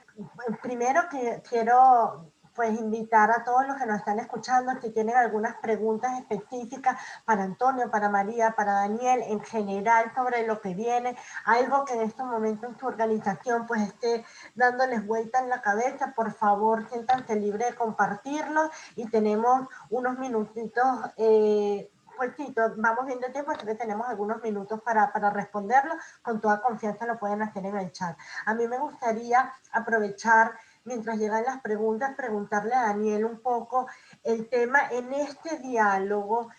primero que quiero pues invitar a todos los que nos están escuchando, si tienen algunas preguntas específicas para Antonio, para María, para Daniel, en general sobre lo que viene, algo que en estos momentos en su organización pues esté dándoles vuelta en la cabeza, por favor, siéntanse libres de compartirlo y tenemos unos minutitos, pues sí, vamos viendo el tiempo, así que tenemos algunos minutos para responderlo. Con toda confianza lo pueden hacer en el chat. A mí me gustaría aprovechar, mientras llegan las preguntas, preguntarle a Daniel un poco el tema en este diálogo.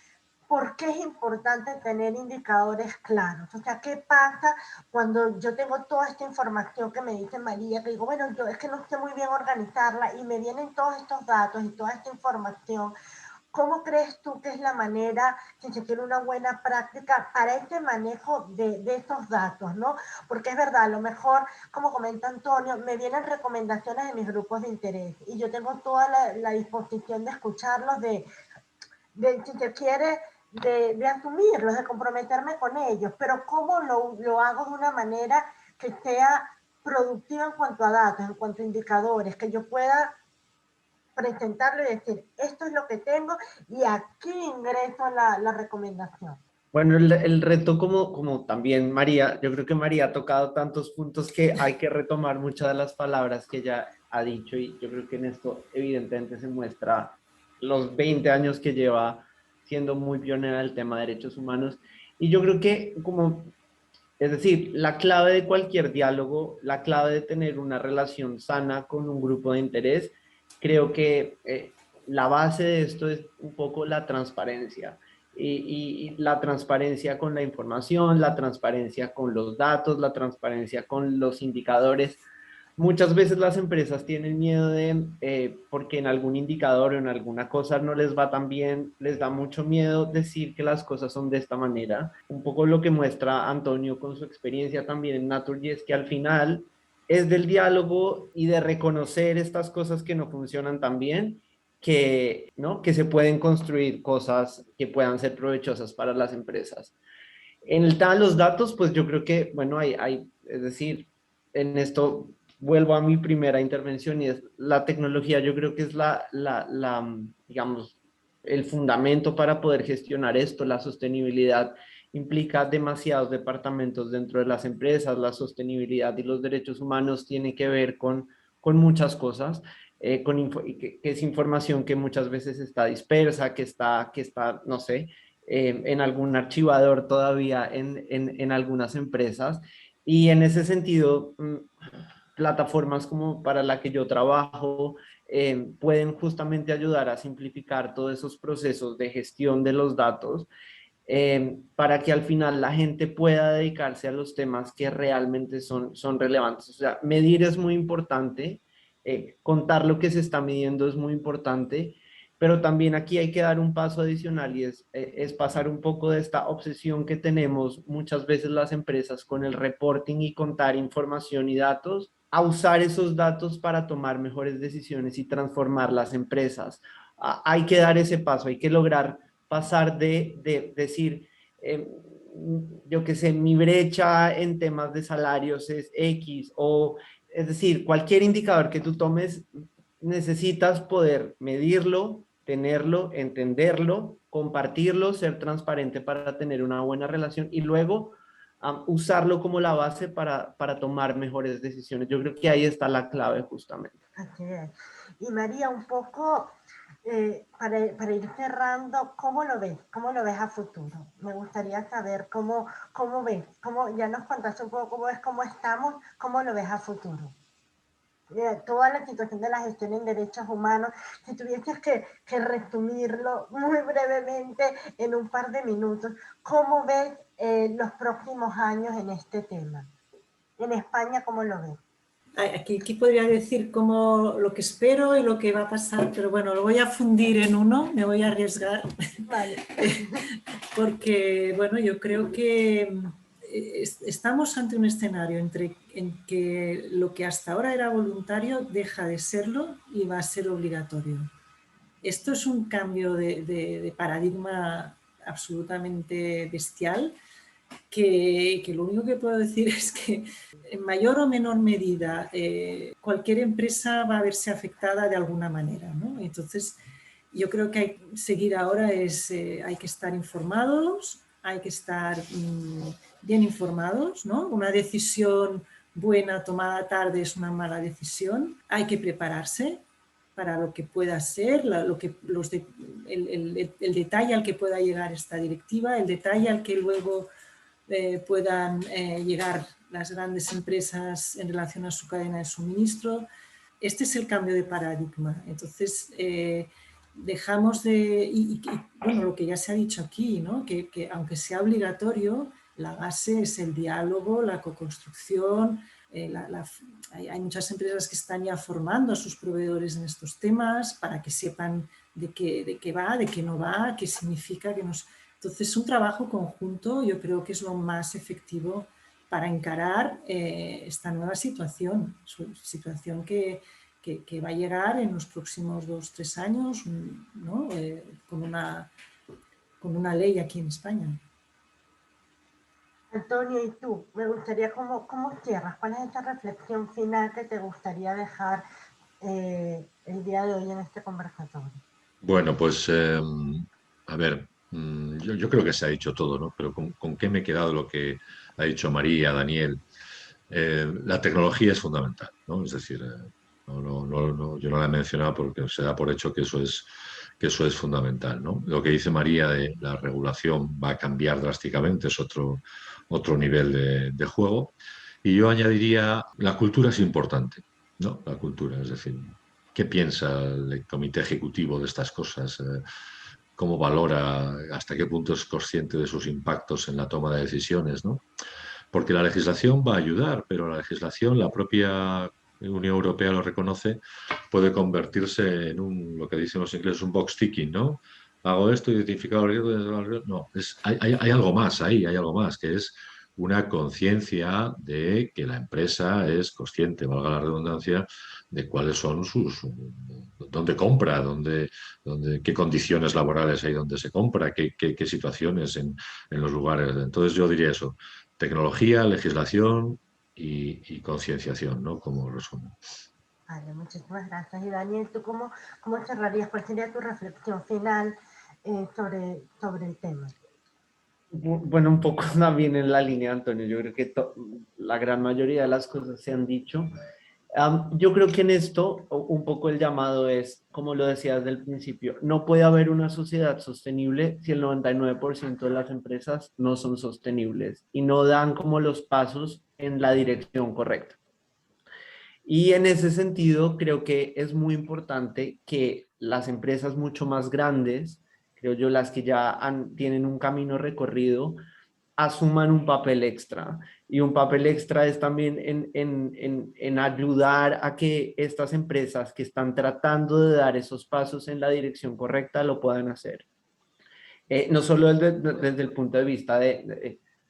¿Por qué es importante tener indicadores claros? O sea, ¿qué pasa cuando yo tengo toda esta información que me dice María, que digo, bueno, yo es que no sé muy bien organizarla y me vienen todos estos datos y toda esta información? ¿Cómo crees tú que es la manera, si se quiere una buena práctica para este manejo de estos datos, ¿no? Porque es verdad, a lo mejor, como comenta Antonio, me vienen recomendaciones de mis grupos de interés y yo tengo toda la disposición de escucharlos, si se quiere, de asumirlos, de comprometerme con ellos, pero ¿cómo lo hago de una manera que sea productiva en cuanto a datos, en cuanto a indicadores, que yo pueda presentarlo y decir, esto es lo que tengo y aquí ingreso la recomendación?
Bueno, el reto como también María, yo creo que María ha tocado tantos puntos que hay que retomar muchas de las palabras que ella ha dicho y yo creo que en esto evidentemente se muestra los 20 años que lleva siendo muy pionera del tema de derechos humanos y yo creo que es decir, la clave de cualquier diálogo, la clave de tener una relación sana con un grupo de interés, creo que la base de esto es un poco la transparencia. Y la transparencia con la información, la transparencia con los datos, la transparencia con los indicadores. Muchas veces las empresas tienen miedo porque en algún indicador o en alguna cosa no les va tan bien, les da mucho miedo decir que las cosas son de esta manera. Un poco lo que muestra Antonio con su experiencia también en Naturgy es que al final es del diálogo y de reconocer estas cosas que no funcionan tan bien, ¿no? Que se pueden construir cosas que puedan ser provechosas para las empresas. En el tema de los datos, pues yo creo que, bueno, es decir, en esto vuelvo a mi primera intervención y es la tecnología, yo creo que es digamos, el fundamento para poder gestionar esto. La sostenibilidad implica demasiados departamentos dentro de las empresas, la sostenibilidad y los derechos humanos tienen que ver con muchas cosas, que es información que muchas veces está dispersa, que está no sé, en algún archivador todavía en algunas empresas. Y en ese sentido, plataformas como para la que yo trabajo pueden justamente ayudar a simplificar todos esos procesos de gestión de los datos para que al final la gente pueda dedicarse a los temas que realmente son relevantes. O sea, medir es muy importante, contar lo que se está midiendo es muy importante, pero también aquí hay que dar un paso adicional y es pasar un poco de esta obsesión que tenemos muchas veces las empresas con el reporting y contar información y datos, a usar esos datos para tomar mejores decisiones y transformar las empresas. Hay que dar ese paso, hay que lograr pasar de decir, yo qué sé, mi brecha en temas de salarios es X, o es decir, cualquier indicador que tú tomes, necesitas poder medirlo, tenerlo, entenderlo, compartirlo, ser transparente para tener una buena relación y luego usarlo como la base para tomar mejores decisiones. Yo creo que ahí está la clave justamente.
Así es. Y María, un poco para ir cerrando, ¿cómo lo ves? ¿Cómo lo ves a futuro? Me gustaría saber cómo ves, ya nos contaste un poco cómo estamos, ¿cómo lo ves a futuro? Toda la situación de la gestión en derechos humanos, si tuvieses que resumirlo muy brevemente en un par de minutos, ¿cómo ves los próximos años en este tema? En España, ¿cómo lo ves?
Aquí podría decir como lo que espero y lo que va a pasar, pero bueno, lo voy a fundir en uno, me voy a arriesgar.
Vale.
Porque, bueno, yo creo que estamos ante un escenario en que lo que hasta ahora era voluntario deja de serlo y va a ser obligatorio. Esto es un cambio de paradigma absolutamente bestial que lo único que puedo decir es que en mayor o menor medida cualquier empresa va a verse afectada de alguna manera, ¿no? Entonces, yo creo que hay que seguir ahora hay que estar informados, hay que estar bien informados, ¿no? Una decisión buena tomada tarde es una mala decisión, hay que prepararse para lo que pueda ser, el detalle al que pueda llegar esta directiva, el detalle al que luego puedan llegar las grandes empresas en relación a su cadena de suministro. Este es el cambio de paradigma. Entonces, dejamos bueno, lo que ya se ha dicho aquí, ¿no? que aunque sea obligatorio, la base es el diálogo, la coconstrucción. Hay muchas empresas que están ya formando a sus proveedores en estos temas para que sepan de qué va, de qué no va, qué significa, que nos... Entonces, un trabajo conjunto yo creo que es lo más efectivo para encarar esta nueva situación que va a llegar en los próximos 2-3 años, ¿no? con una ley aquí en España.
Antonio, ¿y tú? Me gustaría, ¿cómo cierras? ¿Cuál es esa reflexión final que te gustaría dejar el día de hoy en este conversatorio?
Bueno, pues a ver, yo creo que se ha dicho todo, ¿no? Pero ¿con qué me he quedado lo que ha dicho María, Daniel? La tecnología es fundamental, ¿no? Es decir, yo no la he mencionado porque se da por hecho que eso es fundamental, ¿no? Lo que dice María de la regulación va a cambiar drásticamente, es otro nivel de juego. Y yo añadiría, la cultura es importante, ¿no? La cultura, es decir, ¿qué piensa el comité ejecutivo de estas cosas? ¿Cómo valora, hasta qué punto es consciente de sus impactos en la toma de decisiones, ¿no? Porque la legislación va a ayudar, pero la legislación, la propia Unión Europea lo reconoce, puede convertirse en lo que dicen los ingleses, un box ticking, ¿no? Hago esto, identificado el riesgo, no, hay algo más ahí, hay algo más, que es una conciencia de que la empresa es consciente, valga la redundancia, de cuáles son dónde compra, qué condiciones laborales hay donde se compra, qué situaciones en los lugares. Entonces yo diría eso, tecnología, legislación y concienciación, ¿no? Como resumen.
Vale, muchísimas gracias. Y Daniel, ¿tú cómo cerrarías? ¿Cuál sería tu reflexión final sobre el tema?
Bueno, un poco también en la línea, Antonio. Yo creo que la gran mayoría de las cosas se han dicho. Yo creo que en esto un poco el llamado es, como lo decía desde el principio, no puede haber una sociedad sostenible si el 99% de las empresas no son sostenibles y no dan como los pasos en la dirección correcta. Y en ese sentido, creo que es muy importante que las empresas mucho más grandes, creo yo, las que ya tienen un camino recorrido, asuman un papel extra. Y un papel extra es también en ayudar a que estas empresas que están tratando de dar esos pasos en la dirección correcta lo puedan hacer. No solo desde el punto de vista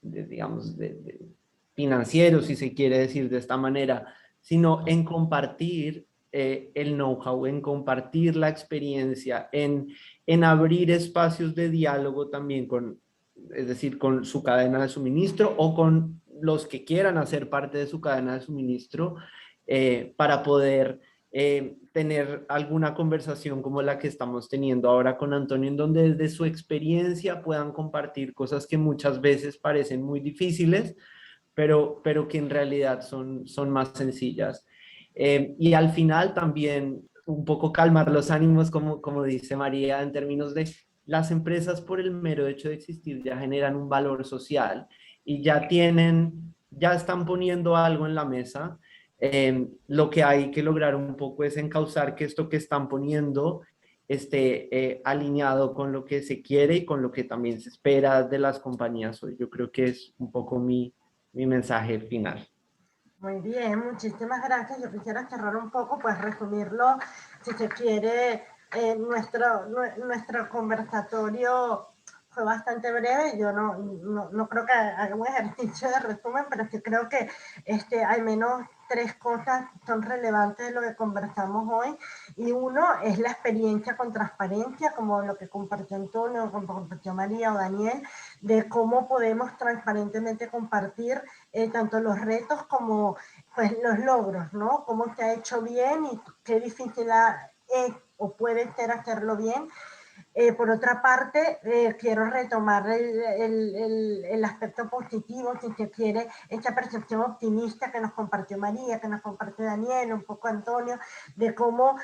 digamos, financiero, si se quiere decir de esta manera, sino en compartir el know-how, en compartir la experiencia, en abrir espacios de diálogo también es decir, con su cadena de suministro o con los que quieran hacer parte de su cadena de suministro, para poder tener alguna conversación como la que estamos teniendo ahora con Antonio, en donde desde su experiencia puedan compartir cosas que muchas veces parecen muy difíciles, pero que en realidad son más sencillas. Y al final también un poco calmar los ánimos, como dice María, en términos de las empresas por el mero hecho de existir ya generan un valor social y ya están poniendo algo en la mesa. Lo que hay que lograr un poco es encauzar que esto que están poniendo esté alineado con lo que se quiere y con lo que también se espera de las compañías hoy. Yo creo que es un poco mi mensaje final.
Muy bien, muchísimas gracias. Yo quisiera cerrar un poco, pues resumirlo, si se quiere, nuestro conversatorio fue bastante breve. Yo no creo que haga un ejercicio de resumen, pero sí creo que al menos 3 cosas son relevantes de lo que conversamos hoy. Y uno es la experiencia con transparencia, como lo que compartió Antonio, como compartió María o Daniel, de cómo podemos transparentemente compartir tanto los retos como pues, los logros, ¿no? Cómo se ha hecho bien y qué difícil es o puede ser hacerlo bien. Por otra parte, quiero retomar el aspecto positivo, si se quiere, esta percepción optimista que nos compartió María, que nos compartió Daniel, un poco Antonio, de cómo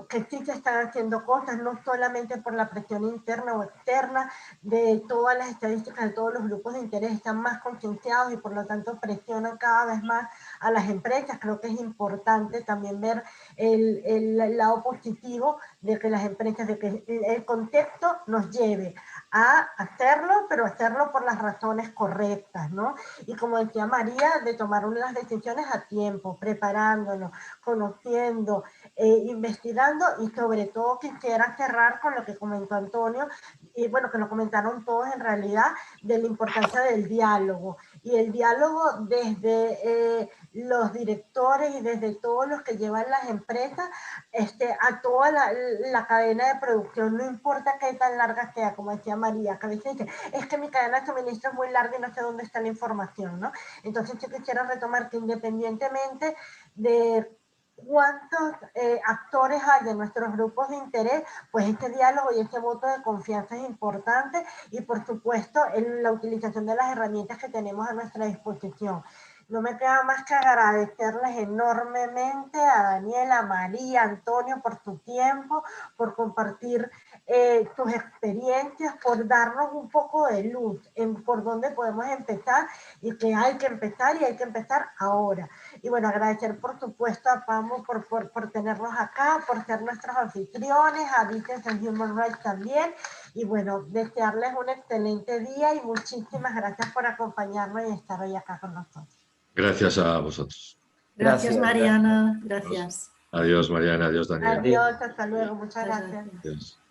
que sí se están haciendo cosas, no solamente por la presión interna o externa, de todas las estadísticas de todos los grupos de interés están más concienciados y por lo tanto presionan cada vez más a las empresas. Creo que es importante también ver el lado positivo de que las empresas, de que el contexto nos lleve a hacerlo, pero hacerlo por las razones correctas, ¿no? Y como decía María, de tomar unas decisiones a tiempo, preparándonos, conociendo, investigando, y sobre todo quisiera cerrar con lo que comentó Antonio, y bueno, que lo comentaron todos en realidad, de la importancia del diálogo. Y el diálogo desde los directores y desde todos los que llevan las empresas a toda la cadena de producción, no importa qué tan larga sea, como decía María, que a veces dice, es que mi cadena de suministro es muy larga y no sé dónde está la información, ¿no? Entonces yo quisiera retomar que independientemente de cuántos actores hay en nuestros grupos de interés, pues este diálogo y este voto de confianza es importante, y por supuesto en la utilización de las herramientas que tenemos a nuestra disposición. No me queda más que agradecerles enormemente a Daniela, a María, a Antonio por su tiempo, por compartir sus experiencias, por darnos un poco de luz en por dónde podemos empezar, y que hay que empezar, y hay que empezar ahora. Y bueno, agradecer por supuesto a PAMO por tenernos acá, por ser nuestros anfitriones, a Business and Human Rights también. Y bueno, desearles un excelente día y muchísimas gracias por acompañarnos y estar hoy acá con nosotros.
Gracias a vosotros.
Gracias, Mariana. Gracias.
Adiós, Mariana. Adiós, Daniel.
Adiós, hasta luego. Muchas gracias.
Adiós.